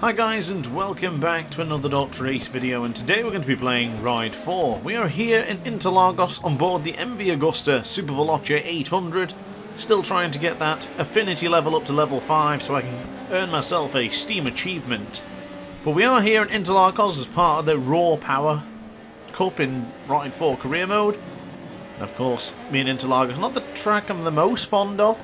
Hi guys, and welcome back to another DrAce video, and today we're going to be playing Ride 4. We are here in Interlagos on board the MV Agusta Super Veloce 800, still trying to get that affinity level up to level 5 so I can earn myself a Steam achievement. But we are here in Interlagos as part of the Raw Power Cup in Ride 4 career mode. And of course, me and Interlagos, not the track I'm the most fond of,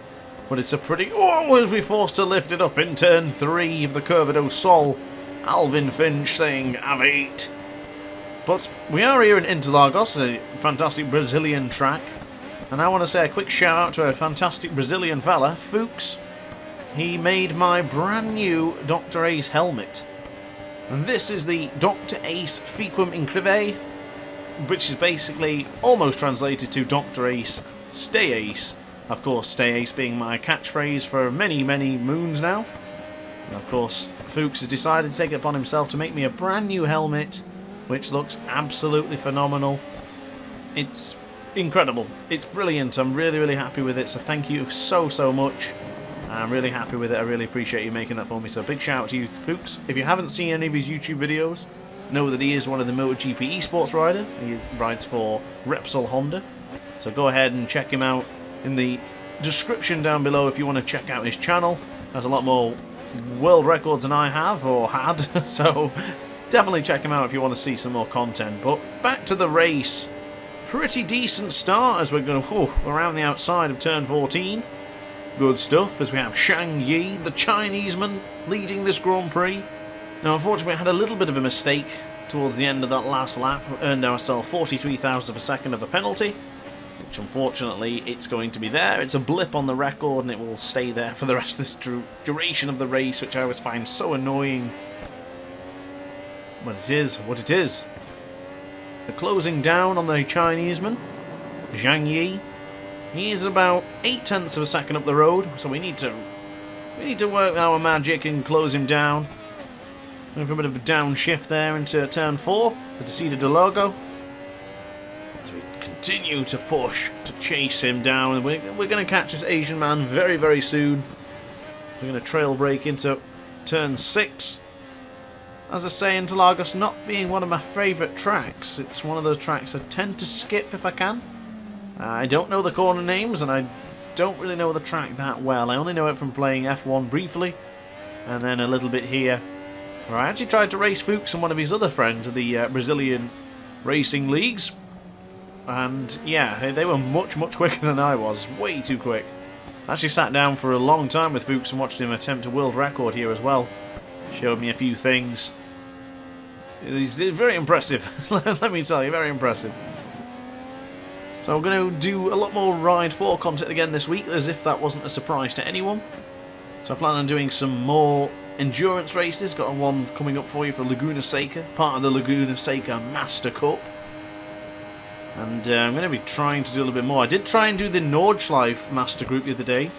but it's a pretty... Oh, as we forced to lift it up in turn 3 of the Curva do Sol. Alvin Finch saying, "Have 8." But we are here in Interlagos, a fantastic Brazilian track. And I want to say a quick shout out to a fantastic Brazilian fella, FooXz. He made my brand new DrAce helmet. And this is the DrAce Fiquem Incrível, which is basically almost translated to DrAce Stay Ace. Of course, Stay Ace being my catchphrase for many, many moons now. And of course, FooXz has decided to take it upon himself to make me a brand new helmet, which looks absolutely phenomenal. It's incredible. It's brilliant. I'm really, really happy with it, so thank you so, so much. I'm really happy with it. I really appreciate you making that for me, so big shout out to you, FooXz. If you haven't seen any of his YouTube videos, know that he is one of the MotoGP eSports rider. He rides for Respol Honda, so go ahead and check him out in the description down below if you want to check out his channel. There's a lot more world records than I have or had, so definitely check him out if you want to see some more content. But back to the race. Pretty decent start as we're going around the outside of turn 14. Good stuff as we have Shang Yi, the Chineseman, leading this Grand Prix. Now unfortunately I had a little bit of a mistake towards the end of that last lap. Earned ourselves 43 thousandths of a second of a penalty, which unfortunately it's going to be there. It's a blip on the record and it will stay there for the rest of this duration of the race, which I always find so annoying. But it is what it is. The closing down on the Chineseman, Zhang Yi. He is about 8 tenths of a second up the road, so we need to work our magic and close him down. Going for a bit of a downshift there into turn 4, the Descida de Logo. As we continue to push to chase him down, we're going to catch this Asian man very, very soon. So we're going to trail brake into turn 6. As I say, Interlagos not being one of my favourite tracks. It's one of those tracks I tend to skip if I can. I don't know the corner names and I don't really know the track that well. I only know it from playing F1 briefly and then a little bit here, where I actually tried to race FooXz and one of his other friends of the Brazilian racing leagues. And yeah, they were much, much quicker than I was. Way too quick. I actually sat down for a long time with FooXz and watched him attempt a world record here as well. Showed me a few things. He's very impressive. Let me tell you, very impressive. So I'm going to do a lot more Ride 4 content again this week, as if that wasn't a surprise to anyone. So I plan on doing some more endurance races. Got one coming up for you for Laguna Seca, part of the Laguna Seca Master Cup. And I'm going to be trying to do a little bit more. I did try and do the Nordschleife Master Group the other day.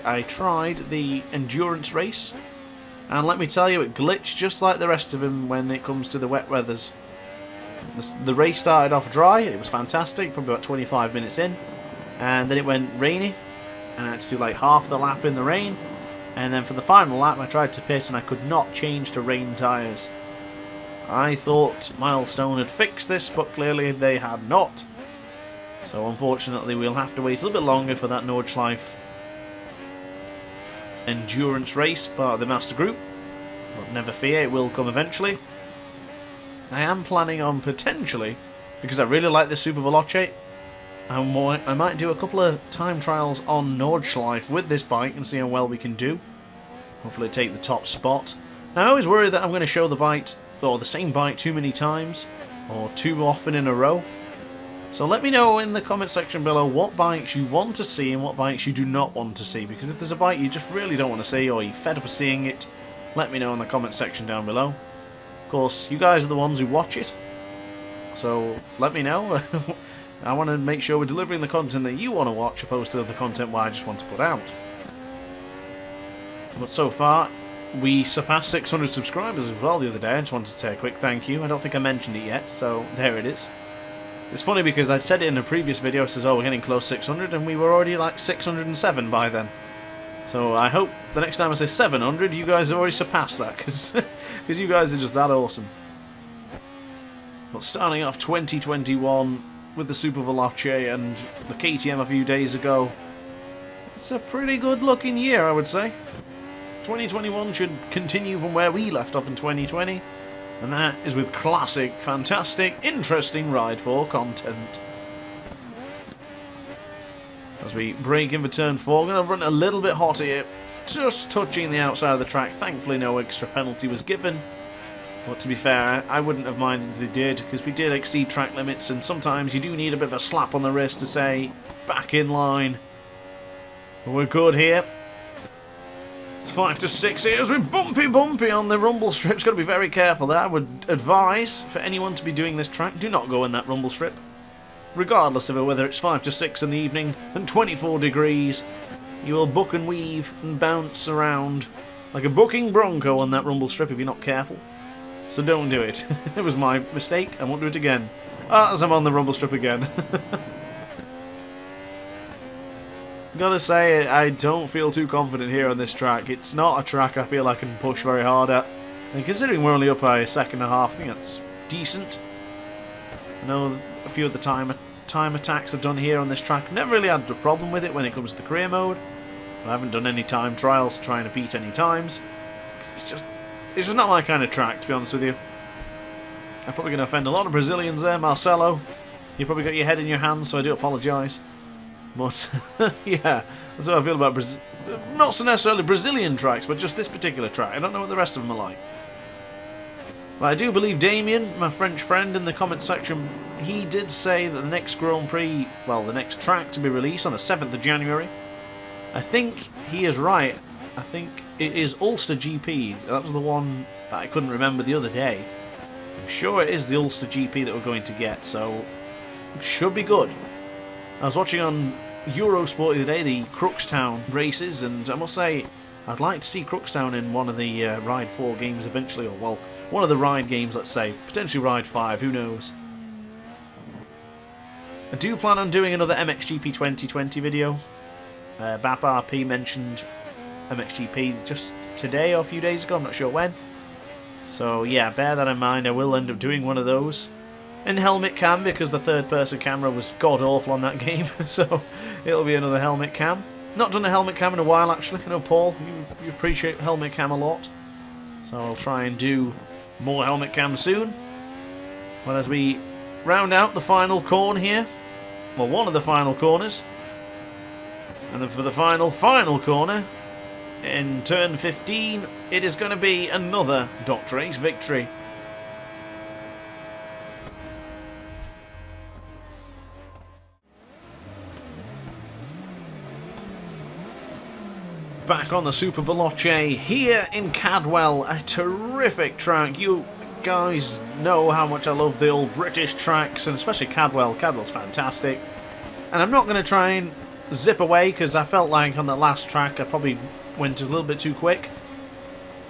I tried the endurance race, and let me tell you, it glitched just like the rest of them when it comes to the wet weathers. The race started off dry, it was fantastic, probably about 25 minutes in, and then it went rainy, and I had to do like half the lap in the rain, and then for the final lap I tried to pit and I could not change to rain tyres. I thought Milestone had fixed this, but clearly they had not. So unfortunately we'll have to wait a little bit longer for that Nordschleife endurance race, part of the Master Group, but never fear, it will come eventually. I am planning on potentially, because I really like the Super Veloce, I might do a couple of time trials on Nordschleife with this bike and see how well we can do. Hopefully take the top spot. Now I always worry that I'm going to show the bike, or the same bike, too many times, or too often in a row. So let me know in the comment section below what bikes you want to see and what bikes you do not want to see, because if there's a bike you just really don't want to see, or you're fed up of seeing it, let me know in the comment section down below. Of course, you guys are the ones who watch it, so let me know. I want to make sure we're delivering the content that you want to watch, opposed to the content where I just want to put out. But so far, we surpassed 600 subscribers as well the other day. I just wanted to say a quick thank you. I don't think I mentioned it yet, so there it is. It's funny because I said it in a previous video, it says, oh, we're getting close to 600, and we were already like 607 by then. So I hope the next time I say 700, you guys have already surpassed that, because you guys are just that awesome. But starting off 2021 with the Super Veloce and the KTM a few days ago, it's a pretty good looking year, I would say. 2021 should continue from where we left off in 2020, and that is with classic, fantastic, interesting Ride 4 content. As we break in for turn 4, we're going to run a little bit hot here, just touching the outside of the track. Thankfully no extra penalty was given, but to be fair, I wouldn't have minded if they did, because we did exceed track limits, and sometimes you do need a bit of a slap on the wrist to say, back in line. But we're good here. It's 5 to 6 here as we're bumpy on the rumble strip. Got to be very careful there. I would advise for anyone to be doing this track, do not go in that rumble strip. Regardless of it, whether it's 5 to 6 in the evening and 24 degrees, you will buck and weave and bounce around like a bucking bronco on that rumble strip if you're not careful. So don't do it. It was my mistake. I won't do it again. As I'm on the rumble strip again. Gotta say, I don't feel too confident here on this track. It's not a track I feel I can push very hard at. And considering we're only up by a second and a half, I think that's decent. I know a few of the time attacks I've done here on this track. Never really had a problem with it when it comes to the career mode. I haven't done any time trials trying to beat any times. It's just not my kind of track, to be honest with you. I'm probably going to offend a lot of Brazilians there. Marcelo, you probably got your head in your hands, so I do apologise. But, yeah, that's how I feel about not so necessarily Brazilian tracks, but just this particular track. I don't know what the rest of them are like. But I do believe Damien, my French friend, in the comment section, he did say that the next Grand Prix, well, the next track to be released on the 7th of January. I think he is right. I think it is Ulster GP. That was the one that I couldn't remember the other day. I'm sure it is the Ulster GP that we're going to get, so it should be good. I was watching on Eurosport the other day, the Crookston races, and I must say, I'd like to see Crookston in one of the Ride 4 games eventually, or, well, one of the Ride games, let's say. Potentially Ride 5, who knows. I do plan on doing another MXGP 2020 video. BAPRP mentioned MXGP just today or a few days ago, I'm not sure when. So yeah, bear that in mind, I will end up doing one of those. In helmet cam, because the third person camera was god awful on that game, so it'll be another helmet cam. Not done a helmet cam in a while actually. I know Paul, you appreciate helmet cam a lot, so I'll try and do more helmet cam soon. But as we round out the final corner here, well, one of the final corners, and then for the final corner in turn 15, it is going to be another DrAce victory. Back on the Super Veloce here in Cadwell, a terrific track. You guys know how much I love the old British tracks, and especially Cadwell. Cadwell's fantastic. And I'm not going to try and zip away, because I felt like on the last track I probably went a little bit too quick,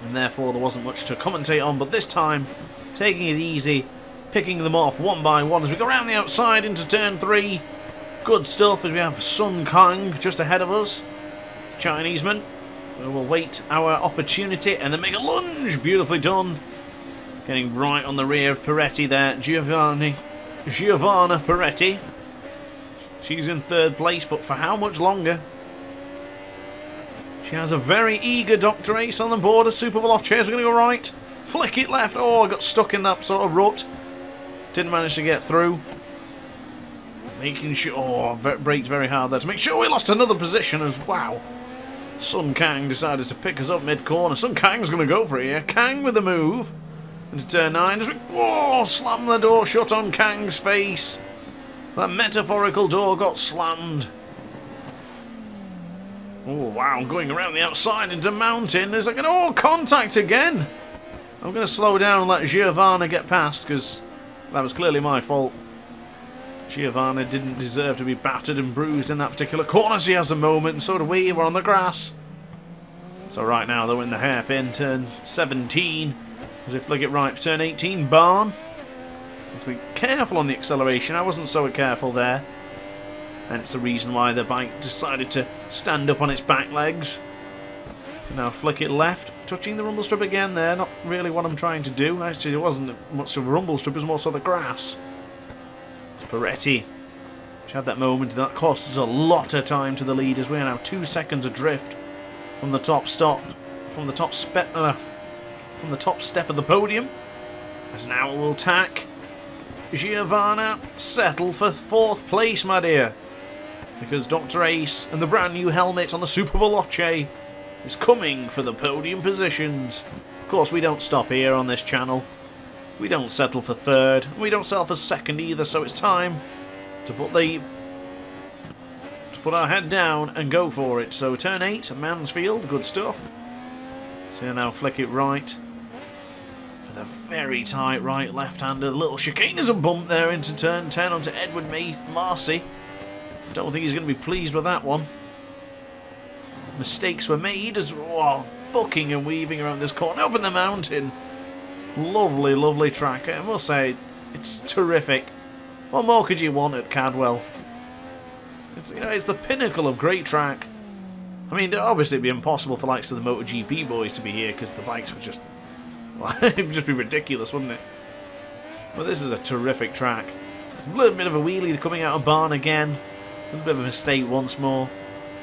and therefore there wasn't much to commentate on. But this time, taking it easy, picking them off one by one as we go around the outside into turn 3. Good stuff as we have Sun Kang just ahead of us. Chineseman. We will wait our opportunity and then make a lunge. Beautifully done. Getting right on the rear of Peretti there. Giovanna Peretti. She's in third place, but for how much longer? She has a very eager DrAce on the board of Super Veloce. We're going to go right. Flick it left. Oh, I got stuck in that sort of rut. Didn't manage to get through. Making sure... Oh, braked very hard there to make sure we lost another position as... Wow. Sun Kang decided to pick us up mid-corner. Sun Kang's going to go for it here. Kang with the move. Into turn 9. Oh, slam the door shut on Kang's face. That metaphorical door got slammed. Oh, wow. Going around the outside into Mountain. Is it going to... Oh, contact again. I'm going to slow down and let Giovanna get past, because that was clearly my fault. Giovanna didn't deserve to be battered and bruised in that particular corner. She has a moment, and so do we. We're on the grass. So right now, though, in the hairpin, turn 17. As we flick it right for turn 18, Barn. Let's be careful on the acceleration. I wasn't so careful there. And it's the reason why the bike decided to stand up on its back legs. So now flick it left, touching the rumble strip again there, not really what I'm trying to do. Actually, it wasn't much of a rumble strip, it was more so the grass. It's Peretti. She had that moment, that cost us a lot of time to the leaders. We are now 2 seconds adrift from the top stop, from the top step of the podium. As now we'll tack Giovanna, settle for 4th place, my dear. Because DrAce and the brand new helmet on the Super Veloce is coming for the podium positions. Of course, we don't stop here on this channel. We don't settle for 3rd. We don't settle for 2nd either, so it's time to put our head down and go for it. So turn 8, Mansfield, good stuff. So now flick it right. With a very tight right left-hander. Little chicane is a bump there into turn 10 onto Edward Marcy. Don't think he's going to be pleased with that one. Mistakes were made as bucking and weaving around this corner up in the mountain. Lovely, lovely track. I must say, it's terrific. What more could you want at Cadwell? It's the pinnacle of great track. I mean, obviously it'd be impossible for likes of the MotoGP boys to be here because the bikes would just, it would just be ridiculous, wouldn't it? But this is a terrific track. It's a little bit of a wheelie coming out of barn again. A little bit of a mistake once more.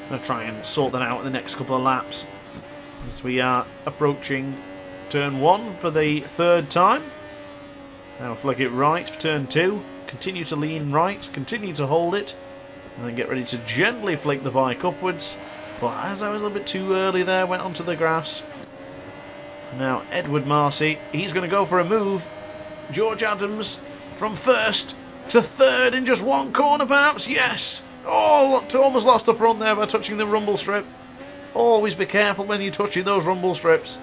I'm going to try and sort that out in the next couple of laps. As we are approaching turn 1 for the 3rd time. Now flick it right for turn 2. Continue to lean right. Continue to hold it. And then get ready to gently flick the bike upwards. But as I was a little bit too early there, went onto the grass. Now Edward Marcy, he's going to go for a move. George Adams from 1st to 3rd in just 1 corner perhaps. Yes! Oh, almost lost the front there by touching the rumble strip. Always be careful when you're touching those rumble strips.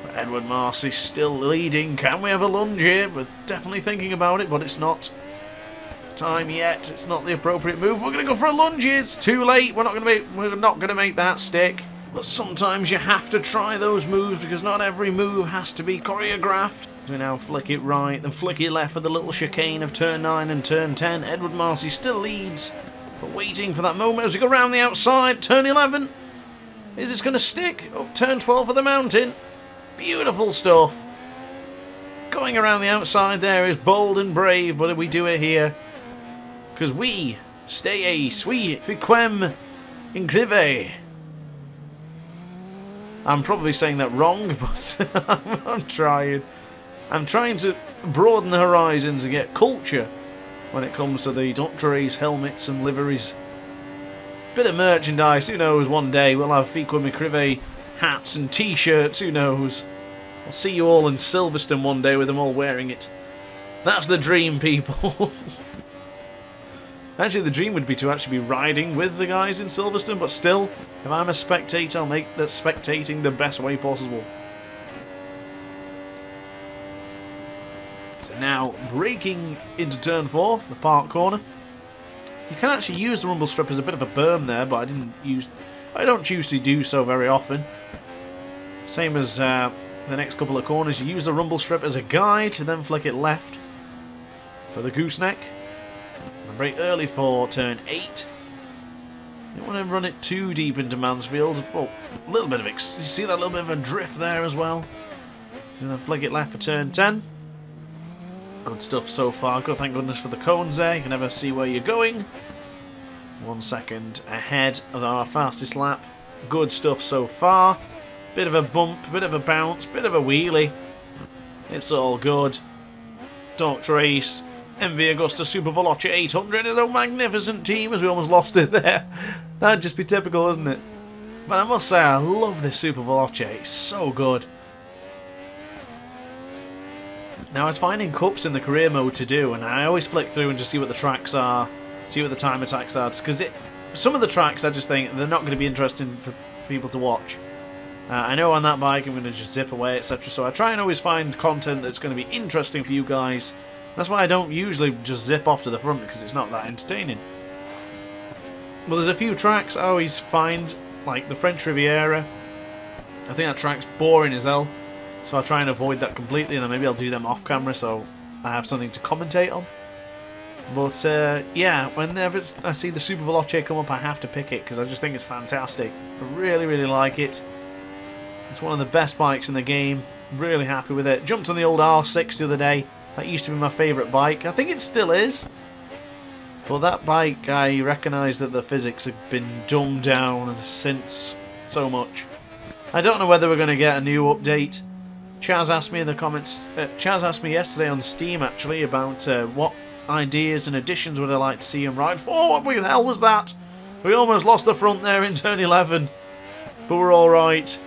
But Edward Marcy still leading. Can we have a lunge here? We're definitely thinking about it, but it's not time yet. It's not the appropriate move. We're going to go for a lunge. It's too late. We're not going to make that stick. But sometimes you have to try those moves because not every move has to be choreographed. We now flick it right, then flick it left for the little chicane of turn 9 and turn 10. Edward Marcy still leads, but waiting for that moment as we go round the outside. Turn 11. Is this going to stick? Oh, turn 12 for the mountain. Beautiful stuff. Going around the outside there is bold and brave, but we do it here. Because we stay ace. We fiquem incrive. I'm probably saying that wrong, but I'm trying. I'm trying to broaden the horizons and get culture when it comes to the DrAce helmets and liveries. Bit of merchandise, who knows, one day we'll have Fiqua McCrive hats and t-shirts, who knows. I'll see you all in Silverstone one day with them all wearing it. That's the dream, people. Actually, the dream would be to actually be riding with the guys in Silverstone, but still, if I'm a spectator, I'll make that spectating the best way possible. So now, braking into turn 4, the park corner. You can actually use the rumble strip as a bit of a berm there, but I don't choose to do so very often. Same as the next couple of corners, you use the rumble strip as a guide, and then flick it left for the gooseneck. And brake early for turn 8. You don't want to run it too deep into Mansfield. Oh, a little bit of you see that little bit of a drift there as well. And then flick it left for turn 10. Good stuff so far. Good, thank goodness for the cones there. You can never see where you're going. 1 second ahead of our fastest lap. Good stuff so far. Bit of a bump, bit of a bounce, bit of a wheelie. It's all good. DrAce, MV Agusta Super Veloce 800 is a magnificent team as we almost lost it there. That'd just be typical, isn't it? But I must say, I love this Super Veloce. It's so good. Now, I was finding cups in the career mode to do, and I always flick through and just see what the tracks are, see what the time attacks are, because some of the tracks I just think they're not going to be interesting for people to watch. I know on that bike I'm going to just zip away, etc. So I try and always find content that's going to be interesting for you guys. That's why I don't usually just zip off to the front, because it's not that entertaining. Well, there's a few tracks I always find, like the French Riviera. I think that track's boring as hell. So I'll try and avoid that completely, and then maybe I'll do them off camera so I have something to commentate on. But yeah, whenever I see the Super Veloce come up, I have to pick it because I just think it's fantastic. I really, really like it. It's one of the best bikes in the game. Really happy with it. Jumped on the old R6 the other day. That used to be my favourite bike. I think it still is. But that bike, I recognise that the physics have been dumbed down since so much. I don't know whether we're going to get a new update. Chaz asked me in the comments. Chaz asked me yesterday on Steam actually about what ideas and additions would I like to see in Ride 4. What the hell was that? We almost lost the front there in turn 11. But we're alright.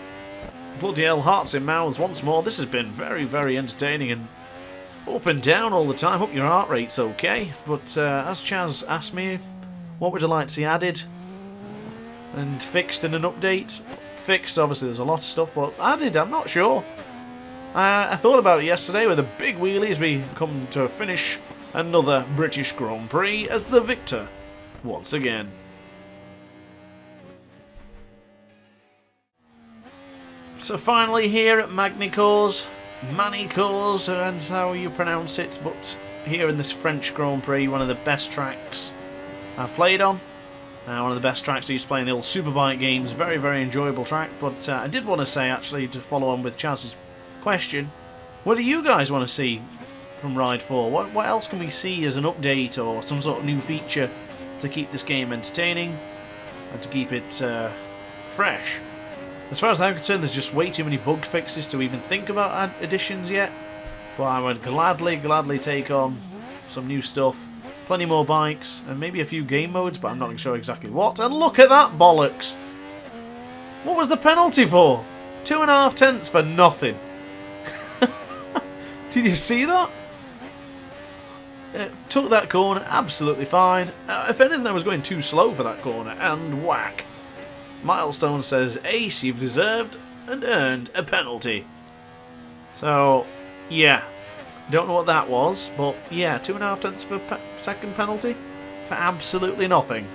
Bloody hell, hearts in mouths once more. This has been very, very entertaining and up and down all the time. Hope your heart rate's okay. But as Chaz asked me, what would I like to see added and fixed in an update? Fixed, obviously there's a lot of stuff, but added, I'm not sure. I thought about it yesterday with a big wheelie as we come to finish another British Grand Prix as the victor once again. So finally here at Magny-Cours, Manicours, and how you pronounce it, but here in this French Grand Prix, one of the best tracks I've played on. One of the best tracks I used to play in the old Superbike games. Very, very enjoyable track, but I did want to say, actually, to follow on with Chaz's question, what do you guys want to see from Ride 4? What else can we see as an update or some sort of new feature to keep this game entertaining and to keep it fresh? As far as I'm concerned, there's just way too many bug fixes to even think about additions yet. But I would gladly take on some new stuff. Plenty more bikes, and maybe a few game modes, but I'm not sure exactly what. And look at that bollocks! What was the penalty for? 2.5 tenths for nothing. Did you see that? Took that corner, absolutely fine. If anything, I was going too slow for that corner, and whack. Milestone says, Ace, you've deserved and earned a penalty. So, yeah. Don't know what that was, but yeah, 2.5 tenths per second penalty for absolutely nothing.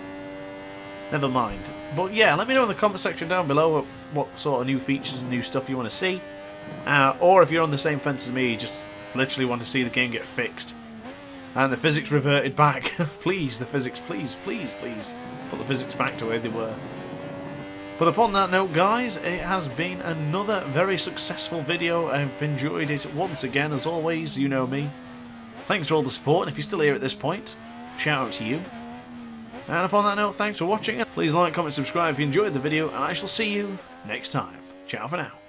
Never mind. But yeah, let me know in the comment section down below what sort of new features and new stuff you want to see. Or if you're on the same fence as me, just literally want to see the game get fixed. And the physics reverted back. Please, the physics, please, please, please. Put the physics back to where they were. But upon that note, guys, it has been another very successful video. I've enjoyed it once again, as always, you know me. Thanks for all the support, and if you're still here at this point, shout out to you. And upon that note, thanks for watching. Please like, comment, subscribe if you enjoyed the video, and I shall see you next time. Ciao for now.